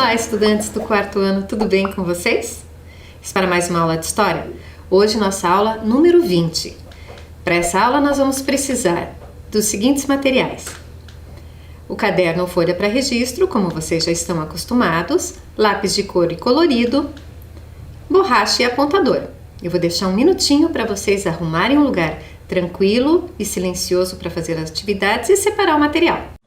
Olá, estudantes do quarto ano, tudo bem com vocês? Para mais uma aula de História? Hoje nossa aula número 20. Para essa aula nós vamos precisar dos seguintes materiais. O caderno ou folha para registro, como vocês já estão acostumados, lápis de cor e colorido, borracha e apontador. Eu vou deixar um minutinho para vocês arrumarem um lugar tranquilo e silencioso para fazer as atividades e separar o material.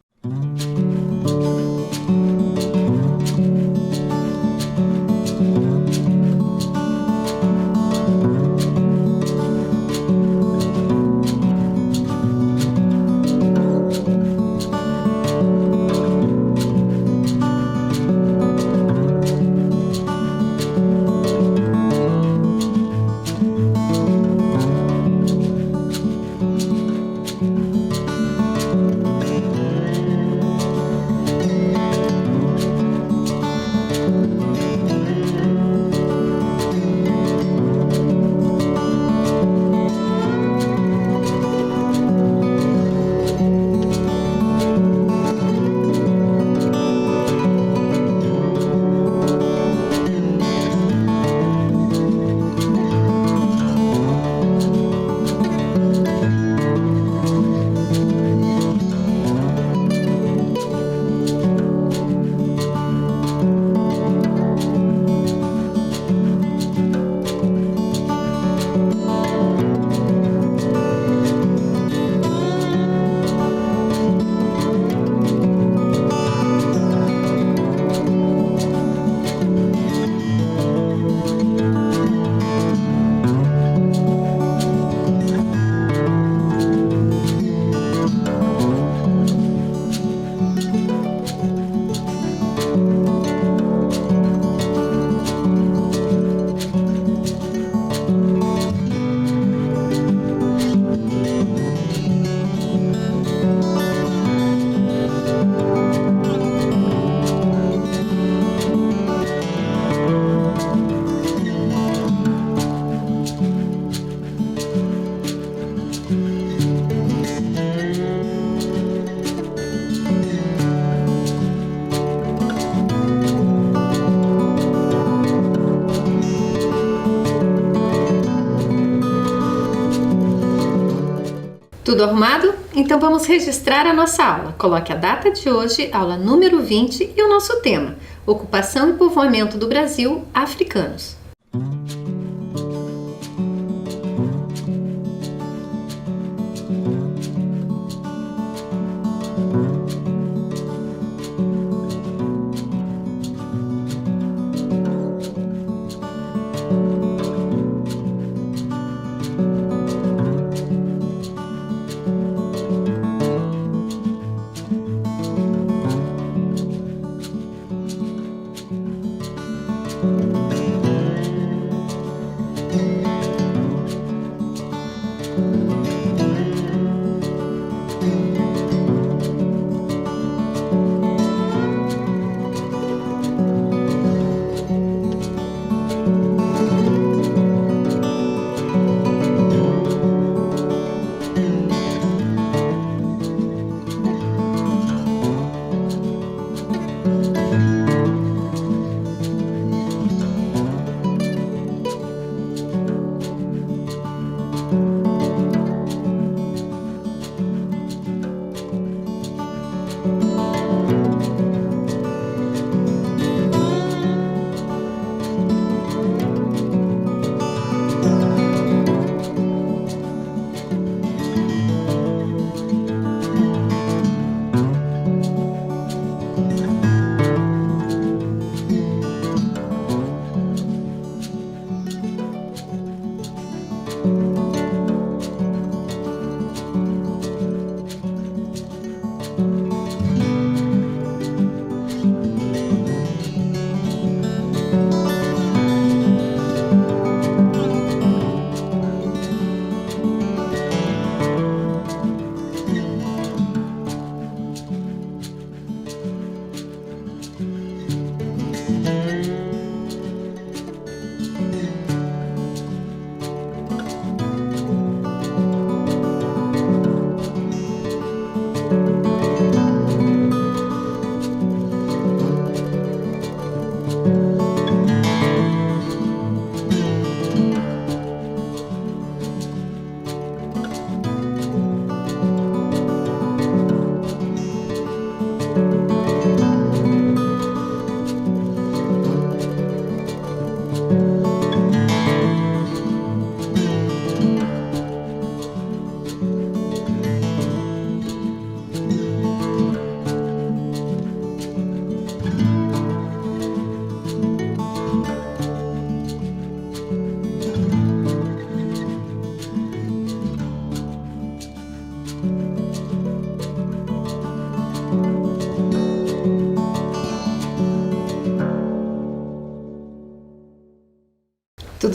Tudo arrumado? Então vamos registrar a nossa aula. Coloque a data de hoje, aula número 20 e o nosso tema: Ocupação e Povoamento do Brasil, Africanos.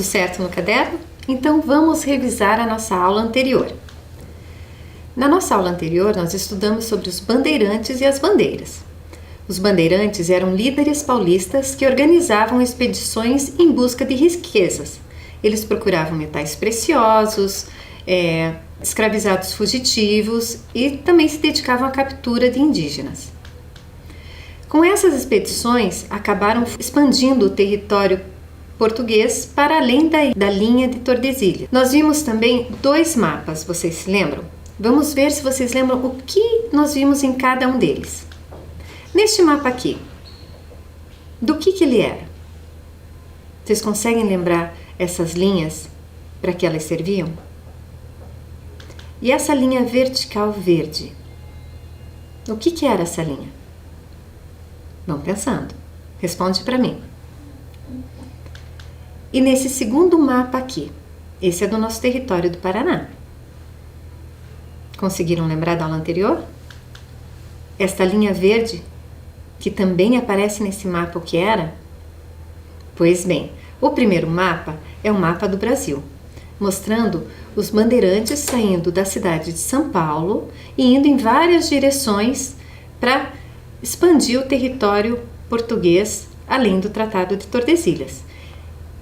certo no caderno? Então vamos revisar a nossa aula anterior. Na nossa aula anterior, nós estudamos sobre os bandeirantes e as bandeiras. Os bandeirantes eram líderes paulistas que organizavam expedições em busca de riquezas. Eles procuravam metais preciosos, escravizados fugitivos e também se dedicavam à captura de indígenas. Com essas expedições, acabaram expandindo o território português para além da linha de Tordesilhas. Nós vimos também 2 mapas, vocês se lembram? Vamos ver se vocês lembram o que nós vimos em cada um deles. Neste mapa aqui, do que ele era? Vocês conseguem lembrar essas linhas para que elas serviam? E essa linha vertical verde, o que era essa linha? Vão pensando, responde para mim. E nesse segundo mapa aqui, esse é do nosso território do Paraná. Conseguiram lembrar da aula anterior? Esta linha verde, que também aparece nesse mapa, o que era? Pois bem, o primeiro mapa é o mapa do Brasil, mostrando os bandeirantes saindo da cidade de São Paulo e indo em várias direções para expandir o território português além do Tratado de Tordesilhas.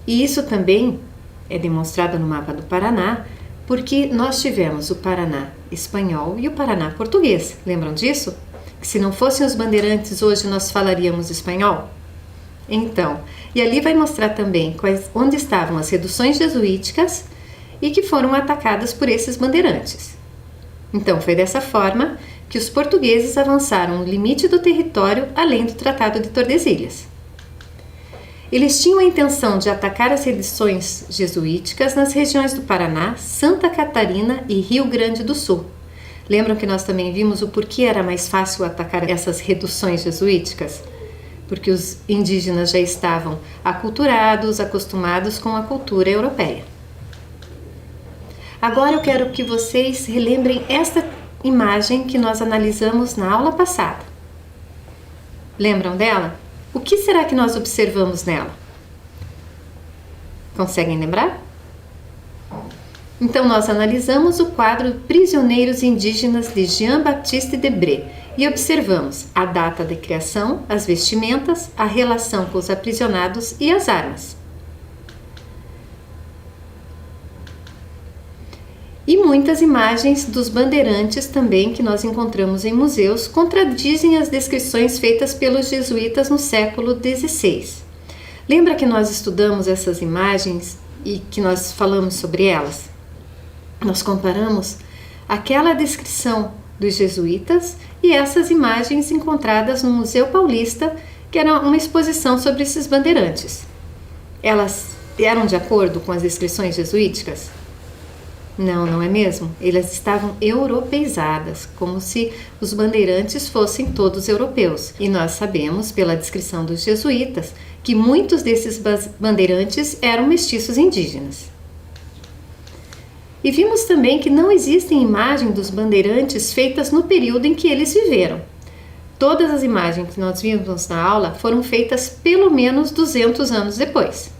E isso também é demonstrado no mapa do Paraná, porque nós tivemos o Paraná espanhol e o Paraná português. Lembram disso? Que se não fossem os bandeirantes, hoje nós falaríamos espanhol? Então, e ali vai mostrar também onde estavam as reduções jesuíticas e que foram atacadas por esses bandeirantes. Então, foi dessa forma que os portugueses avançaram o limite do território além do Tratado de Tordesilhas. Eles tinham a intenção de atacar as reduções jesuíticas nas regiões do Paraná, Santa Catarina e Rio Grande do Sul. Lembram que nós também vimos o porquê era mais fácil atacar essas reduções jesuíticas? Porque os indígenas já estavam aculturados, acostumados com a cultura europeia. Agora eu quero que vocês relembrem esta imagem que nós analisamos na aula passada. Lembram dela? O que será que nós observamos nela? Conseguem lembrar? Então, nós analisamos o quadro Prisioneiros Indígenas de Jean-Baptiste Debré e observamos a data de criação, as vestimentas, a relação com os aprisionados e as armas. E muitas imagens dos bandeirantes também que nós encontramos em museus contradizem as descrições feitas pelos jesuítas no século XVI. Lembra que nós estudamos essas imagens e que nós falamos sobre elas? Nós comparamos aquela descrição dos jesuítas e essas imagens encontradas no Museu Paulista, que era uma exposição sobre esses bandeirantes. Elas eram de acordo com as descrições jesuíticas? Não, não é mesmo? Elas estavam europeizadas, como se os bandeirantes fossem todos europeus. E nós sabemos, pela descrição dos jesuítas, que muitos desses bandeirantes eram mestiços indígenas. E vimos também que não existem imagens dos bandeirantes feitas no período em que eles viveram. Todas as imagens que nós vimos na aula foram feitas pelo menos 200 anos depois.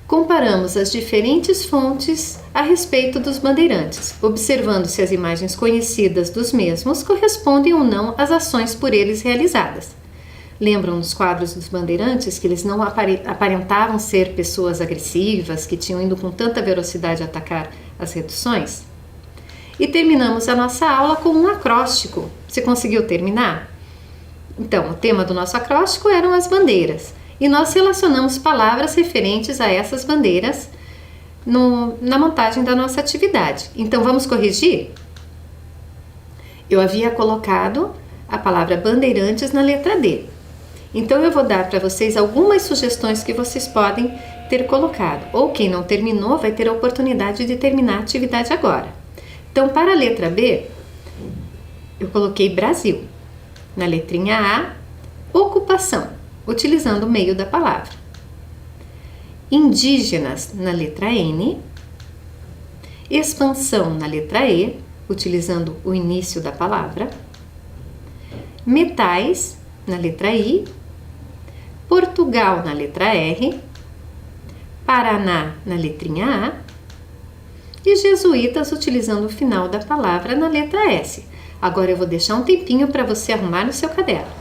Comparamos as diferentes fontes a respeito dos bandeirantes, observando se as imagens conhecidas dos mesmos correspondem ou não às ações por eles realizadas. Lembram nos quadros dos bandeirantes que eles não aparentavam ser pessoas agressivas, que tinham ido com tanta velocidade atacar as reduções? E terminamos a nossa aula com um acróstico. Você conseguiu terminar? Então, o tema do nosso acróstico eram as bandeiras. E nós relacionamos palavras referentes a essas bandeiras na montagem da nossa atividade. Então, vamos corrigir? Eu havia colocado a palavra bandeirantes na letra D. Então, eu vou dar para vocês algumas sugestões que vocês podem ter colocado. Ou quem não terminou vai ter a oportunidade de terminar a atividade agora. Então, para a letra B, eu coloquei Brasil. Na letrinha A, ocupação, utilizando o meio da palavra. Indígenas na letra N. Expansão na letra E, utilizando o início da palavra. Metais na letra I. Portugal na letra R. Paraná na letrinha A e jesuítas utilizando o final da palavra na letra S. Agora eu vou deixar um tempinho para você arrumar no seu caderno.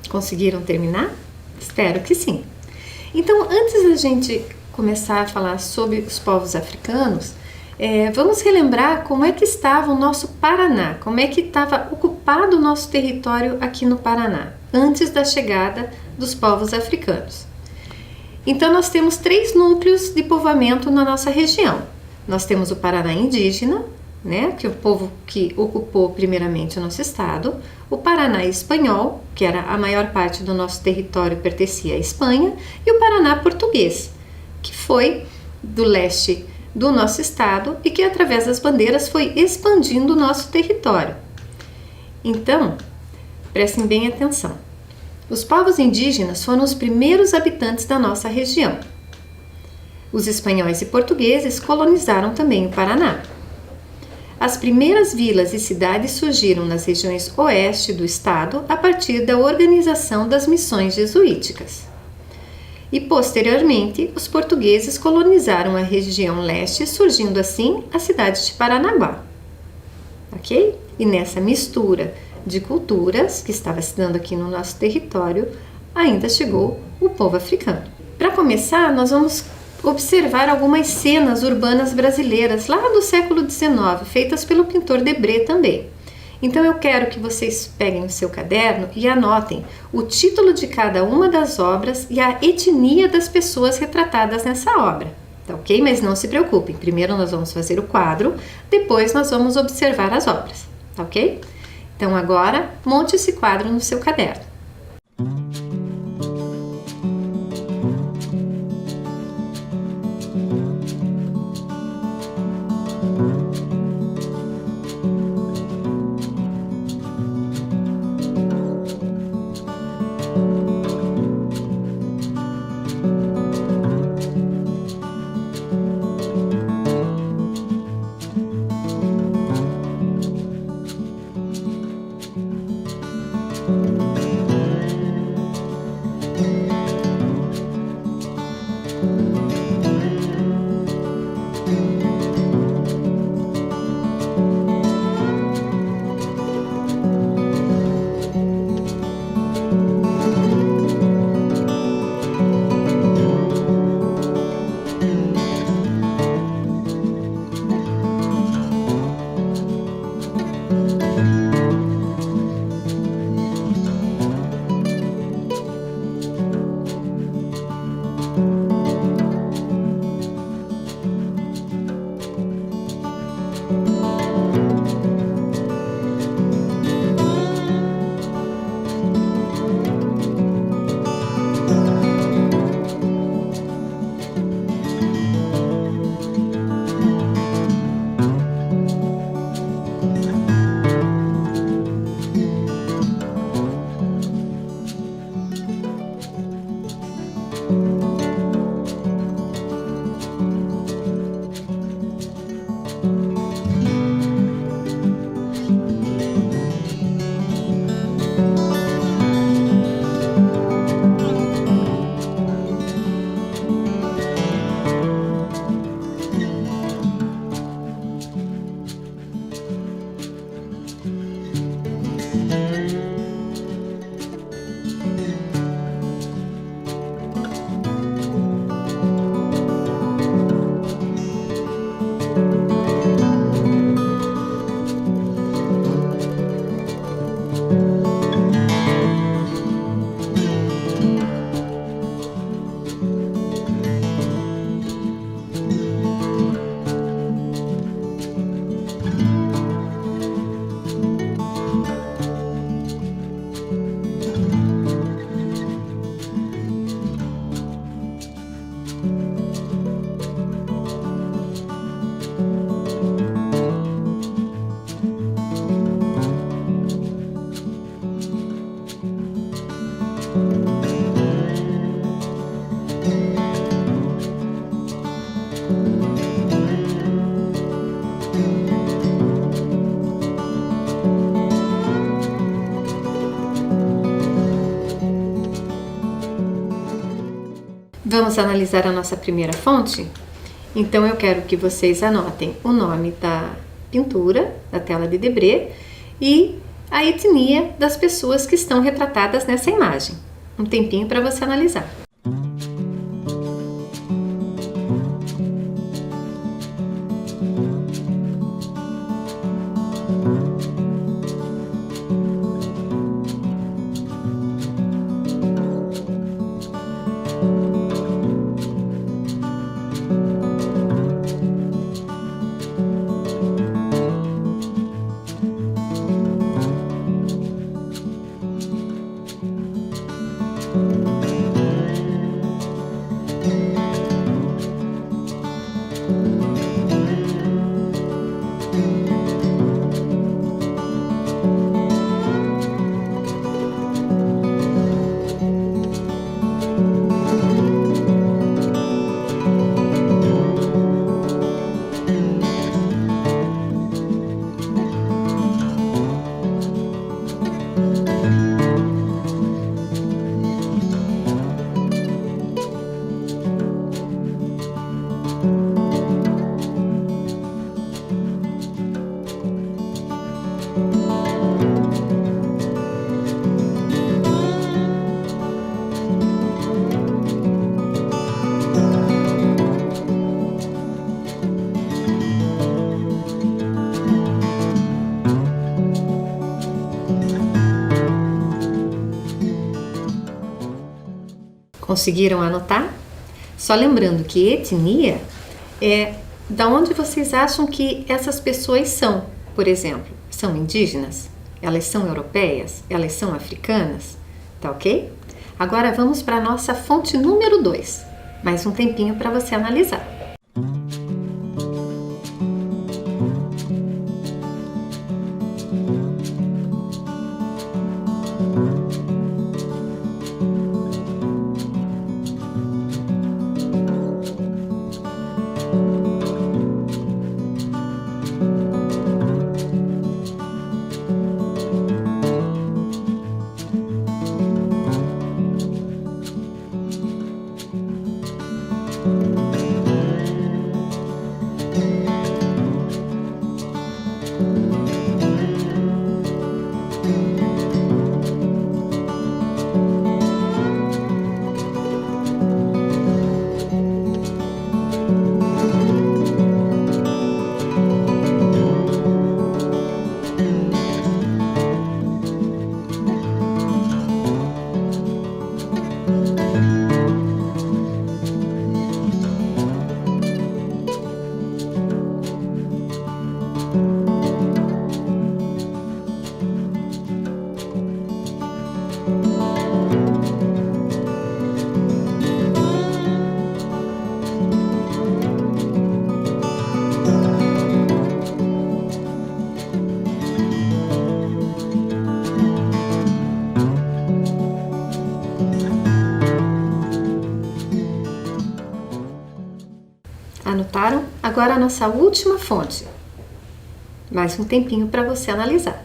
Conseguiram terminar? Espero que sim. Então, antes da gente começar a falar sobre os povos africanos, vamos relembrar como é que estava o nosso Paraná, como é que estava ocupado o nosso território aqui no Paraná, antes da chegada dos povos africanos. Então, nós temos 3 núcleos de povoamento na nossa região. Nós temos o Paraná indígena, que é o povo que ocupou primeiramente o nosso estado, o Paraná espanhol, que era a maior parte do nosso território pertencia à Espanha, e o Paraná português, que foi do leste do nosso estado e que através das bandeiras foi expandindo o nosso território. Então, prestem bem atenção. Os povos indígenas foram os primeiros habitantes da nossa região. Os espanhóis e portugueses colonizaram também o Paraná. As primeiras vilas e cidades surgiram nas regiões oeste do estado a partir da organização das missões jesuíticas. E, posteriormente, os portugueses colonizaram a região leste, surgindo assim a cidade de Paranaguá. Ok? E nessa mistura de culturas que estava se dando aqui no nosso território, ainda chegou o povo africano. Para começar, nós vamos observar algumas cenas urbanas brasileiras lá do século XIX, feitas pelo pintor Debré também. Então eu quero que vocês peguem o seu caderno e anotem o título de cada uma das obras e a etnia das pessoas retratadas nessa obra, tá ok? Mas não se preocupem, primeiro nós vamos fazer o quadro, depois nós vamos observar as obras, tá ok? Então agora, monte esse quadro no seu caderno. Vamos analisar a nossa primeira fonte? Então eu quero que vocês anotem o nome da pintura, da tela de Debré, e a etnia das pessoas que estão retratadas nessa imagem. Um tempinho para você analisar. Conseguiram anotar? Só lembrando que etnia é da onde vocês acham que essas pessoas são. Por exemplo, são indígenas? Elas são europeias? Elas são africanas? Tá ok? Agora vamos para a nossa fonte número 2. Mais um tempinho para você analisar. Anotaram? Agora a nossa última fonte. Mais um tempinho para você analisar.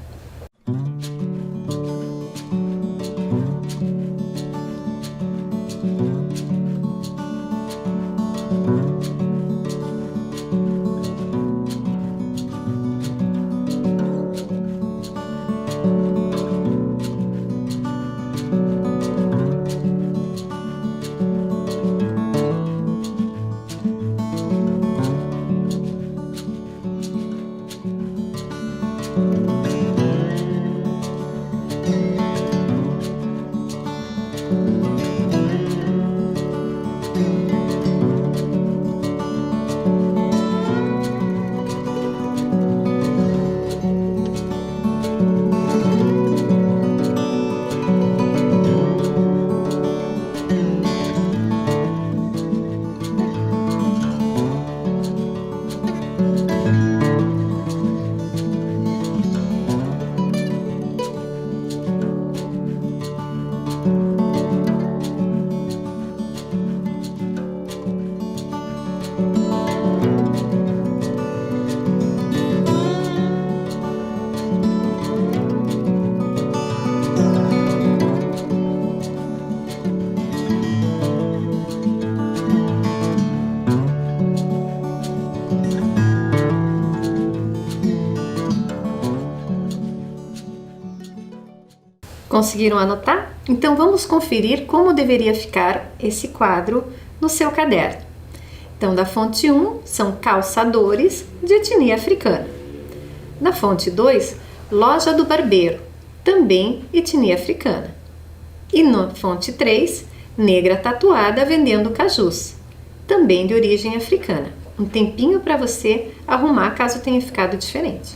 Conseguiram anotar? Então vamos conferir como deveria ficar esse quadro no seu caderno. Então, da fonte 1 são calçadores de etnia africana. Na fonte 2, loja do barbeiro, também etnia africana. E na fonte 3, negra tatuada vendendo cajus, também de origem africana. Um tempinho para você arrumar caso tenha ficado diferente.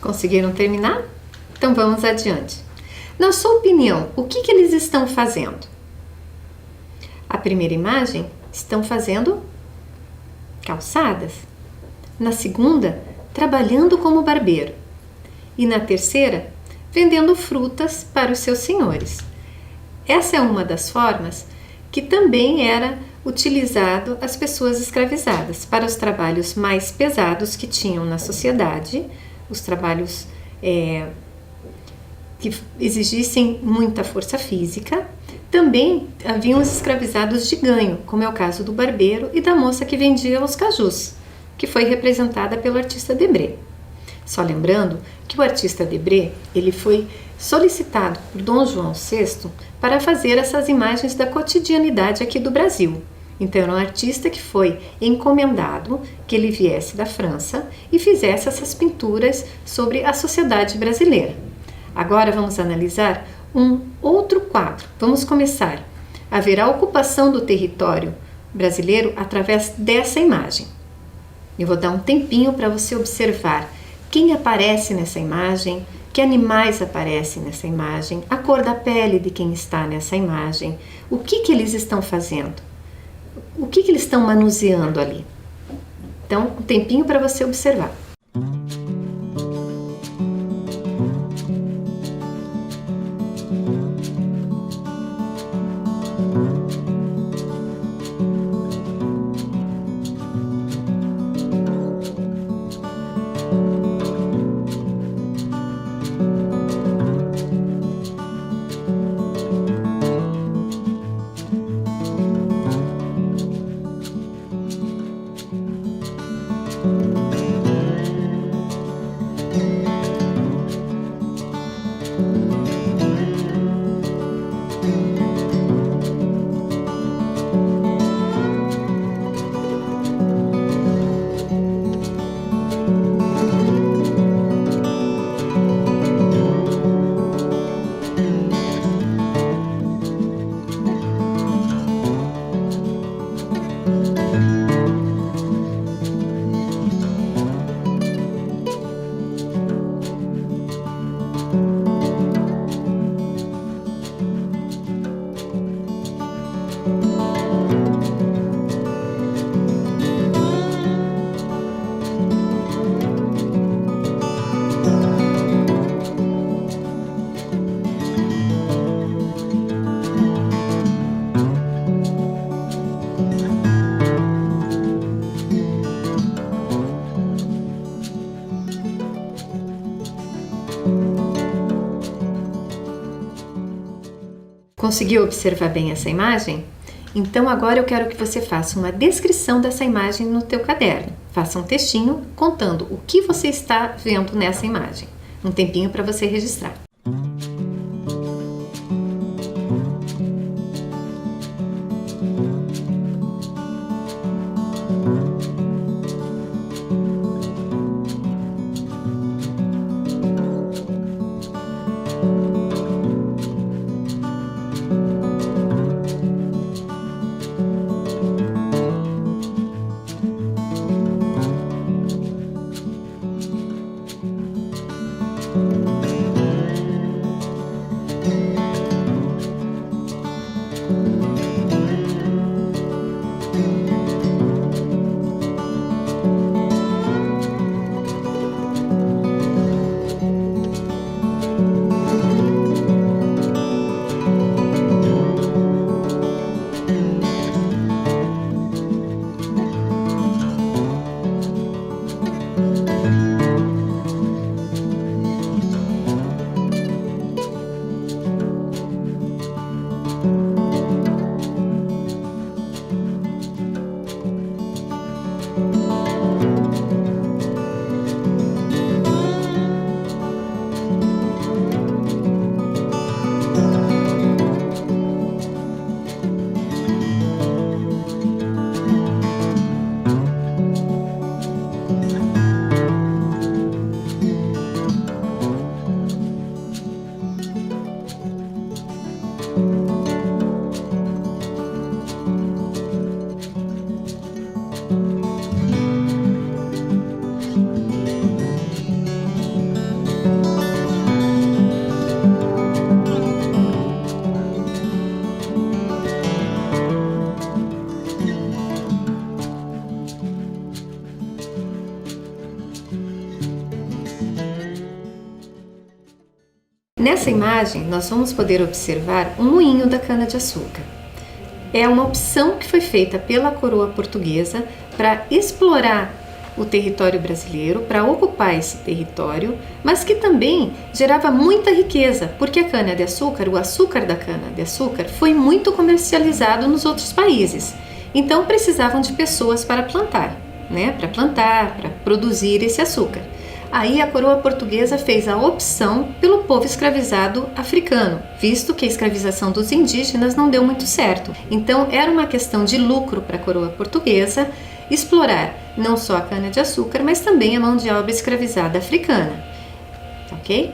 Conseguiram terminar? Então vamos adiante. Na sua opinião, o que eles estão fazendo? A primeira imagem, estão fazendo calçadas. Na segunda, trabalhando como barbeiro. E na terceira, vendendo frutas para os seus senhores. Essa é uma das formas que também era utilizado as pessoas escravizadas para os trabalhos mais pesados que tinham na sociedade, os trabalhos que exigissem muita força física. Também haviam os escravizados de ganho, como é o caso do barbeiro e da moça que vendia os cajus, que foi representada pelo artista Debré. Só lembrando que o artista Debré, ele foi solicitado por Dom João VI para fazer essas imagens da cotidianidade aqui do Brasil. Então era um artista que foi encomendado que ele viesse da França e fizesse essas pinturas sobre a sociedade brasileira. Agora vamos analisar um outro quadro. Vamos começar a ver a ocupação do território brasileiro através dessa imagem. Eu vou dar um tempinho para você observar quem aparece nessa imagem, que animais aparecem nessa imagem, a cor da pele de quem está nessa imagem, o que eles estão fazendo. O que eles estão manuseando ali? Então, um tempinho para você observar. Conseguiu observar bem essa imagem? Então agora eu quero que você faça uma descrição dessa imagem no teu caderno. Faça um textinho contando o que você está vendo nessa imagem. Um tempinho para você registrar. Nessa imagem, nós vamos poder observar um moinho da cana-de-açúcar. É uma opção que foi feita pela coroa portuguesa para explorar o território brasileiro, para ocupar esse território, mas que também gerava muita riqueza, porque a cana-de-açúcar, o açúcar da cana-de-açúcar, foi muito comercializado nos outros países. Então precisavam de pessoas para plantar, para produzir esse açúcar. Aí a coroa portuguesa fez a opção pelo povo escravizado africano, visto que a escravização dos indígenas não deu muito certo. Então era uma questão de lucro para a coroa portuguesa explorar não só a cana-de-açúcar, mas também a mão de obra escravizada africana. Ok?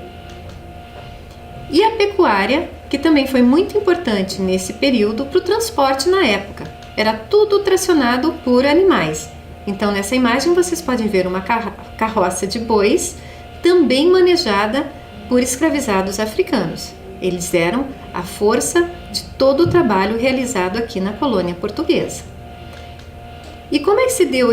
E a pecuária, que também foi muito importante nesse período para o transporte na época. Era tudo tracionado por animais. Então, nessa imagem, vocês podem ver uma carroça de bois, também manejada por escravizados africanos. Eles eram a força de todo o trabalho realizado aqui na colônia portuguesa. E como é que se deu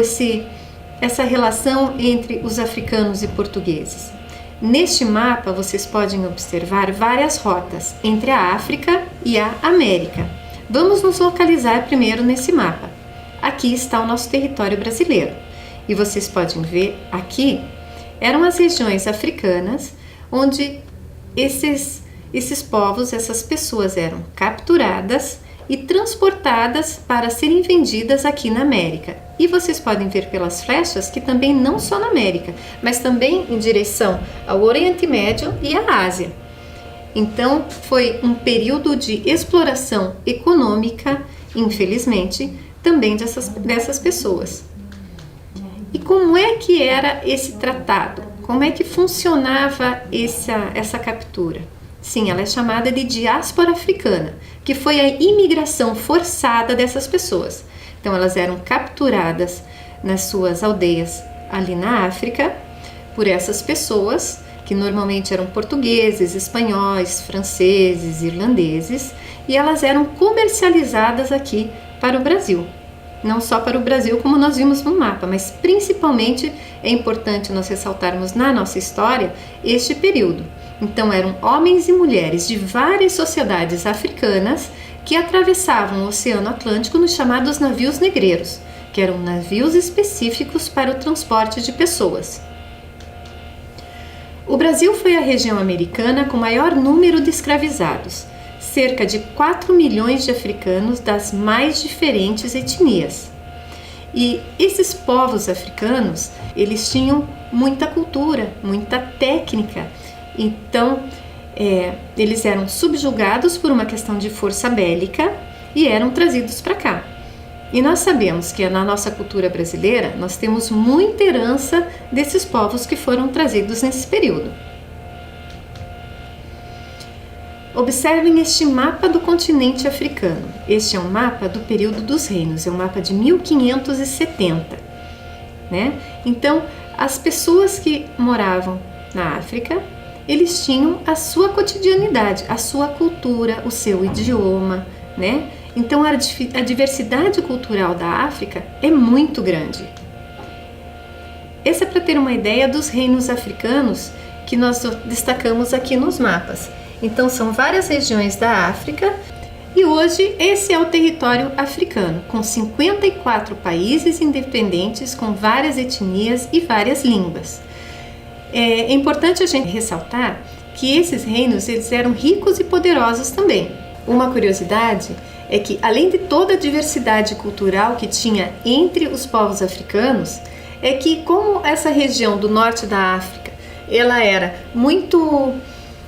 essa relação entre os africanos e portugueses? Neste mapa, vocês podem observar várias rotas entre a África e a América. Vamos nos localizar primeiro nesse mapa. Aqui está o nosso território brasileiro. E vocês podem ver aqui, eram as regiões africanas onde esses povos, essas pessoas eram capturadas e transportadas para serem vendidas aqui na América. E vocês podem ver pelas flechas que também não só na América, mas também em direção ao Oriente Médio e à Ásia. Então, foi um período de exploração econômica, infelizmente, também dessas pessoas. E como é que era esse tratado? Como é que funcionava essa captura? Sim, ela é chamada de diáspora africana, que foi a imigração forçada dessas pessoas. Então, elas eram capturadas nas suas aldeias ali na África por essas pessoas, que normalmente eram portugueses, espanhóis, franceses, irlandeses, e elas eram comercializadas aqui para o Brasil. Não só para o Brasil, como nós vimos no mapa, mas principalmente é importante nós ressaltarmos na nossa história este período. Então eram homens e mulheres de várias sociedades africanas que atravessavam o Oceano Atlântico nos chamados navios negreiros, que eram navios específicos para o transporte de pessoas. O Brasil foi a região americana com maior número de escravizados, cerca de 4 milhões de africanos das mais diferentes etnias. E esses povos africanos, eles tinham muita cultura, muita técnica, então eles eram subjugados por uma questão de força bélica e eram trazidos para cá. E nós sabemos que na nossa cultura brasileira nós temos muita herança desses povos que foram trazidos nesse período. Observem este mapa do continente africano. Este é um mapa do período dos reinos, é um mapa de 1570, né? Então, as pessoas que moravam na África, eles tinham a sua cotidianidade, a sua cultura, o seu idioma, né? Então, a diversidade cultural da África é muito grande. Esse é para ter uma ideia dos reinos africanos que nós destacamos aqui nos mapas. Então, são várias regiões da África e hoje esse é o território africano, com 54 países independentes, com várias etnias e várias línguas. É importante a gente ressaltar que esses reinos eles eram ricos e poderosos também. Uma curiosidade é que, além de toda a diversidade cultural que tinha entre os povos africanos, é que como essa região do norte da África, ela era muito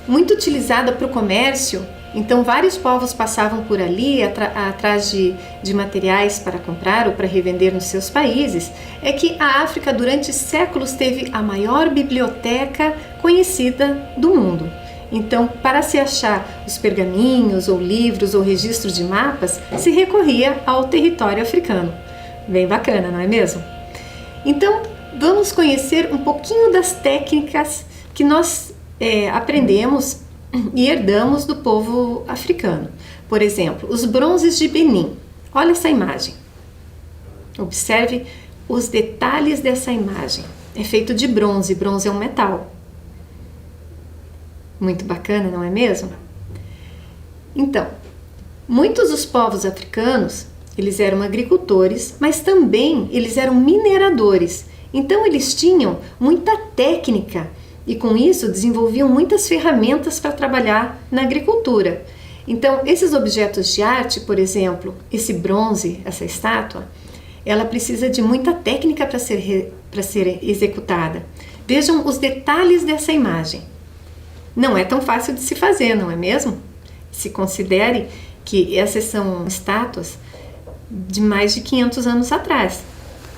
utilizada para o comércio, então vários povos passavam por ali atrás de materiais para comprar ou para revender nos seus países, é que a África durante séculos teve a maior biblioteca conhecida do mundo. Então, para se achar os pergaminhos ou livros ou registros de mapas, se recorria ao território africano. Bem bacana, não é mesmo? Então, vamos conhecer um pouquinho das técnicas que nós aprendemos e herdamos do povo africano. Por exemplo, os bronzes de Benin. Olha essa imagem. Observe os detalhes dessa imagem. É feito de bronze. Bronze é um metal. Muito bacana, não é mesmo? Então, muitos dos povos africanos, eles eram agricultores, mas também eles eram mineradores. Então, eles tinham muita técnica e com isso desenvolviam muitas ferramentas para trabalhar na agricultura. Então, esses objetos de arte, por exemplo, esse bronze, essa estátua, ela precisa de muita técnica para ser executada. Vejam os detalhes dessa imagem. Não é tão fácil de se fazer, não é mesmo? Se considere que essas são estátuas de mais de 500 anos atrás,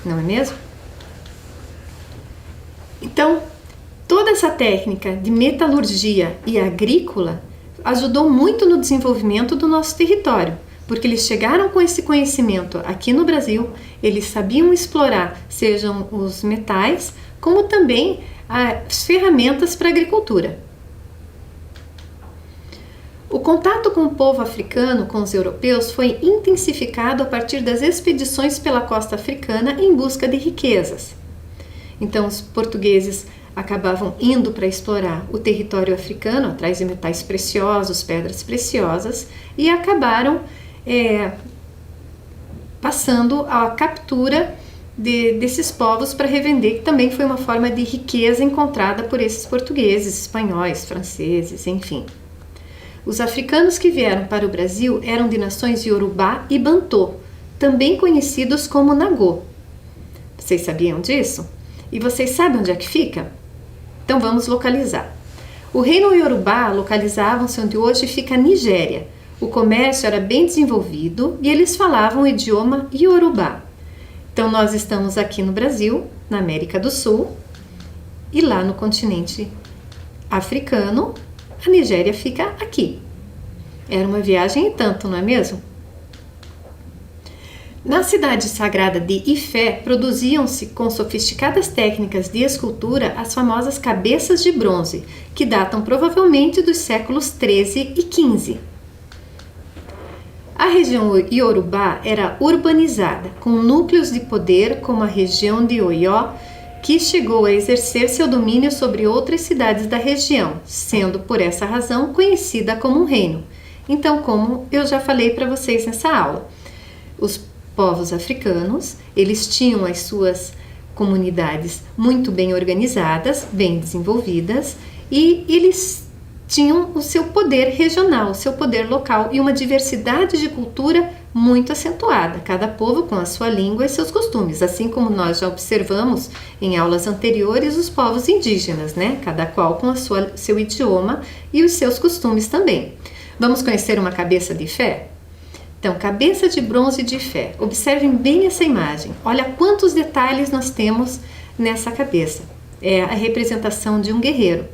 não é mesmo? Então, toda essa técnica de metalurgia e agrícola ajudou muito no desenvolvimento do nosso território, porque eles chegaram com esse conhecimento aqui no Brasil, eles sabiam explorar, sejam os metais, como também as ferramentas para a agricultura. O contato com o povo africano, com os europeus, foi intensificado a partir das expedições pela costa africana em busca de riquezas. Então, os portugueses acabavam indo para explorar o território africano, atrás de metais preciosos, pedras preciosas, e acabaram passando a captura desses povos para revender, que também foi uma forma de riqueza encontrada por esses portugueses, espanhóis, franceses, enfim. Os africanos que vieram para o Brasil eram de nações Yorubá e Bantô, também conhecidos como Nagô. Vocês sabiam disso? E vocês sabem onde é que fica? Então vamos localizar. O reino Yorubá localizava-se onde hoje fica a Nigéria. O comércio era bem desenvolvido e eles falavam o idioma Yorubá. Então nós estamos aqui no Brasil, na América do Sul, e lá no continente africano, a Nigéria fica aqui. Era uma viagem e tanto, não é mesmo? Na cidade sagrada de Ifé, produziam-se com sofisticadas técnicas de escultura as famosas cabeças de bronze, que datam provavelmente dos séculos 13 e 15. A região Yorubá era urbanizada, com núcleos de poder como a região de Oió, que chegou a exercer seu domínio sobre outras cidades da região, sendo por essa razão conhecida como um reino. Então, como eu já falei para vocês nessa aula, os povos africanos, eles tinham as suas comunidades muito bem organizadas, bem desenvolvidas, e eles tinham o seu poder regional, o seu poder local e uma diversidade de cultura muito acentuada, cada povo com a sua língua e seus costumes, assim como nós já observamos em aulas anteriores os povos indígenas, né? Cada qual com seu idioma e os seus costumes também. Vamos conhecer uma cabeça de fé? Então, cabeça de bronze de fé. Observem bem essa imagem. Olha quantos detalhes nós temos nessa cabeça. É a representação de um guerreiro.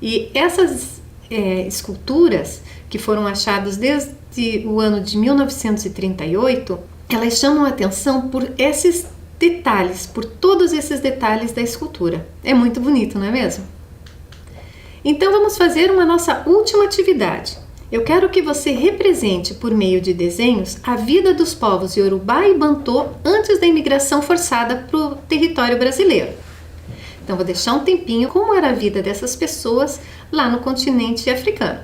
E essas esculturas que foram achadas desde o ano de 1938, elas chamam a atenção por esses detalhes, por todos esses detalhes da escultura. É muito bonito, não é mesmo? Então vamos fazer uma nossa última atividade. Eu quero que você represente por meio de desenhos a vida dos povos Yorubá e Bantô antes da imigração forçada para o território brasileiro. Então vou deixar um tempinho como era a vida dessas pessoas lá no continente africano.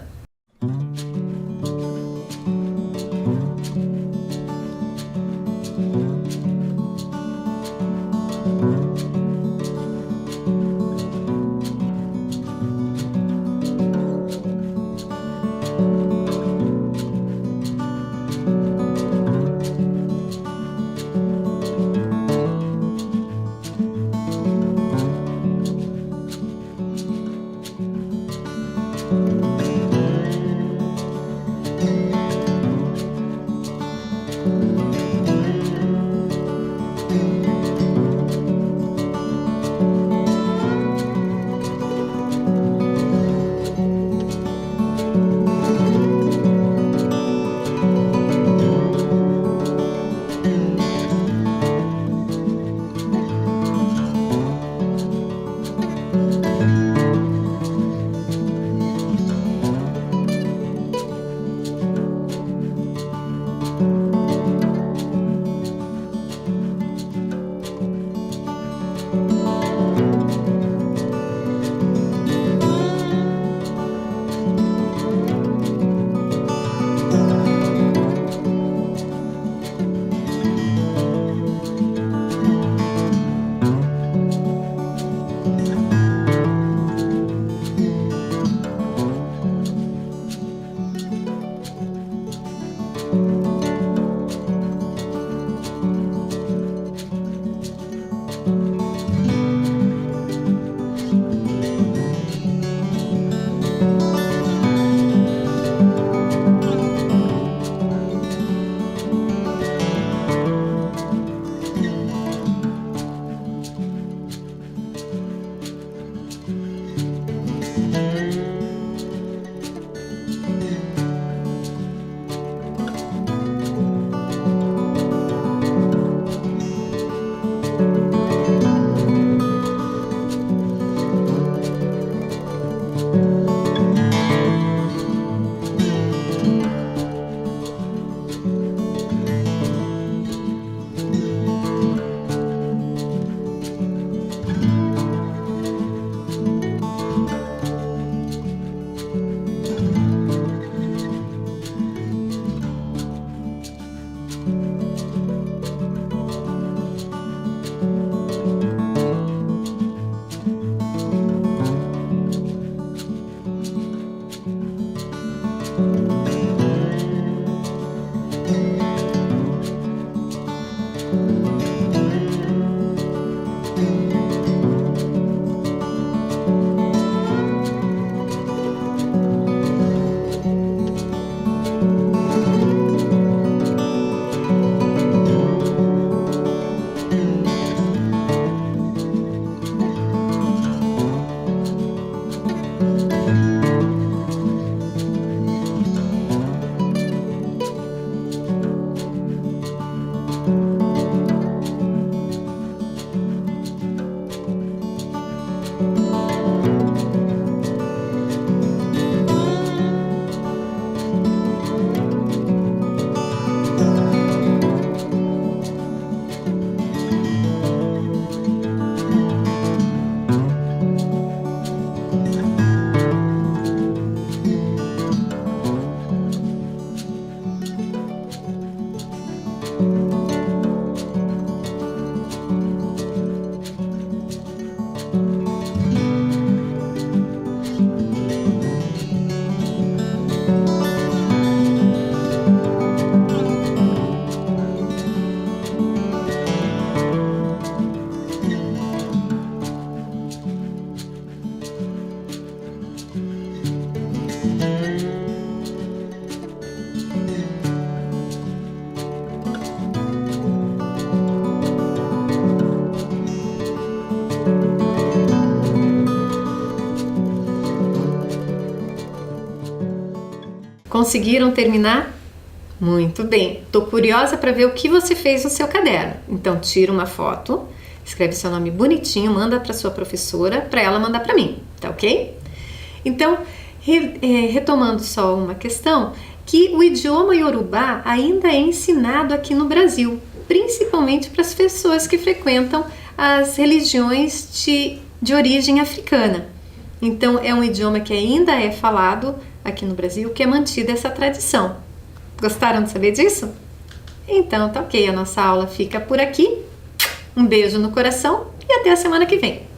Conseguiram terminar? Muito bem. Estou curiosa para ver o que você fez no seu caderno. Então, tira uma foto, escreve seu nome bonitinho, manda para sua professora, para ela mandar para mim, tá ok? Então, retomando só uma questão, que o idioma iorubá ainda é ensinado aqui no Brasil, principalmente para as pessoas que frequentam as religiões de origem africana. Então, é um idioma que ainda é falado aqui no Brasil, que é mantida essa tradição. Gostaram de saber disso? Então, tá ok, a nossa aula fica por aqui. Um beijo no coração e até a semana que vem.